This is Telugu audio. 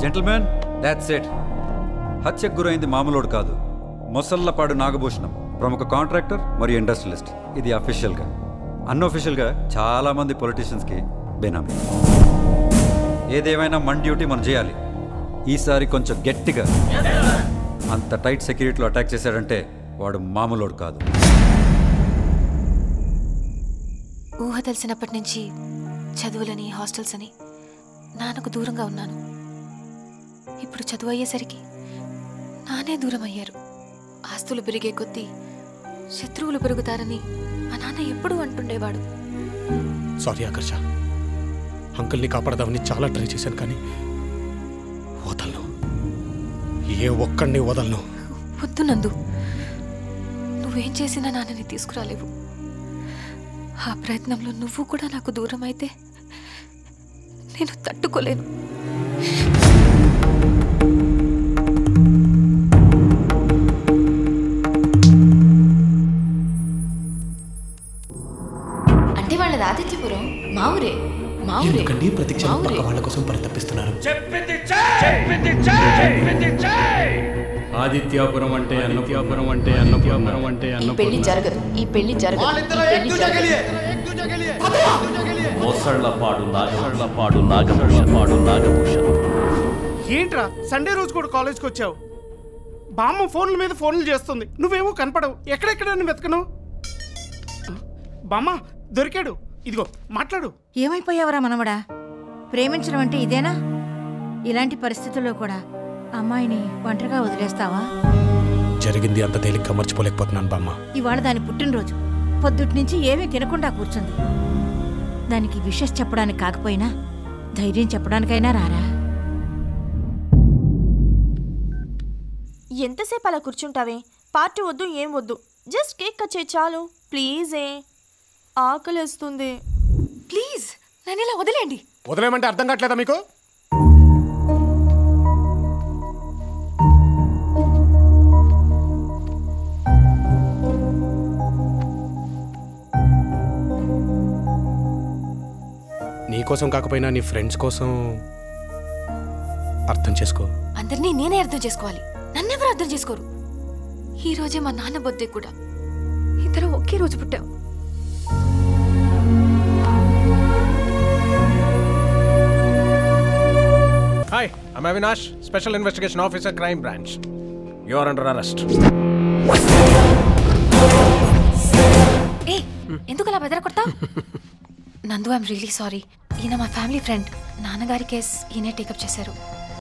Gentlemen, that's it. హత్యకు గురైంది మామూలుడు కాదు, మొసళ్ళపాడు నాగభూషణం, ప్రముఖ కాంట్రాక్టర్ మరియు ఇండస్ట్రియలిస్ట్. ఇది అఫీషియల్గా. అన్అఫీషియల్గా చాలామంది పొలిటీషియన్స్కి బేనామీ. ఏదేమైనా మన డ్యూటీ మనం చేయాలి. ఈసారి కొంచెం గట్టిగా. అంత టైట్ సెక్యూరిటీలో అటాక్ చేశాడంటే వాడు మామూలుడు కాదు. ఊహ తెలిసినప్పటి నుంచి చదువులని, హాస్టల్స్ అని నాన్నకు దూరంగా ఉన్నాను. ఇప్పుడు చదువు అయ్యేసరికి నానే దూరం అయ్యారు. ఆస్తులు పెరిగే కొద్దీ శత్రువులు పెరుగుతారని మా నాన్న ఎప్పుడూ అంటుండేవాడు. సారీ ఆకర్ష, అంకుల్ని కాపాడదామని చాలా ట్రై చేశాను, కానీ వదలను, ఏ ఒక్కడిని వదలను. వద్దు నందు, నువ్వేం చేసినా నాన్నని తీసుకురాలేవు. ఆ ప్రయత్నంలో నువ్వు కూడా నాకు దూరం అయితే నేను తట్టుకోలేను. అంటే వాళ్ళది ఆదిత్యపురం, మా ఊరే. ఎందుకండి ప్రతి క్షణం పక్క వాళ్ళ కోసం పరితపిస్తున్నారు? ఆదిత్యాపురం అంటే అన్నపురం అంటే అన్నపురం అంటే పెళ్లి జరగదు, ఈ పెళ్లి జరగదు. మొసళ్ళపాడు నాగభూషణం. ఏంట్రా సండే రోజు కూడా కాలేజ్కి వచ్చావు? బామ్మ ఫోన్ల మీద ఫోన్లు చేస్తుంది, నువ్వేమో కనపడవు. ఎక్కడెక్కడ వెతకను? బామ్మ దొరికాడు, ఇదిగో మాట్లాడు. ఏమైపోయావరా మనవడా? ప్రేమించడం అంటే ఇదేనా? ఇలాంటి పరిస్థితుల్లో కూడా అమ్మాయిని ఒంటరిగా వదిలేస్తావా? జరిగింది అంత తేలిగ్గా మర్చిపోలేకపోతున్నాను బామ్మ. ఇవాళ దాని పుట్టినరోజు, పొద్దుటి నుంచి ఏమీ తినకుండా కూర్చుంది. దానికి విషెస్ చెప్పడానికి కాకపోయినా ధైర్యం చెప్పడానికైనా రారా? ఎంతసేపు అలా కూర్చుంటావే? పార్టీ వద్దు, ఏం వద్దు, జస్ట్ కేక్ కట్ చేయి చాలు. ప్లీజే, ఆకలిస్తుంది. ప్లీజ్ నన్ను ఇలా వదిలేండి. వదిలేమంటే అర్థం కావట్లేదా మీకు? నీకోసం కాకపోయినా నీ ఫ్రెండ్స్ కోసం అర్థం చేసుకో. అందరినీ నేనే అర్థం చేసుకోవాలి, నన్నెవరు అర్థం చేసుకోరు. ఈ రోజే మా నాన్న బర్త్డే కూడా. ఇద్దరు ఒకే రోజు పుట్టాం. Hi, I'm Avinash, Special Investigation Officer, Crime Branch. You are under arrest. ఏ ఎందుకు అలా బెదరకొడతా? నందు, ఐఎమ్ రియలీ సారీ. ఈయన మా ఫ్యామిలీ ఫ్రెండ్. నాన్నగారి కేస్ ఈయనే టేకప్ చేశారు.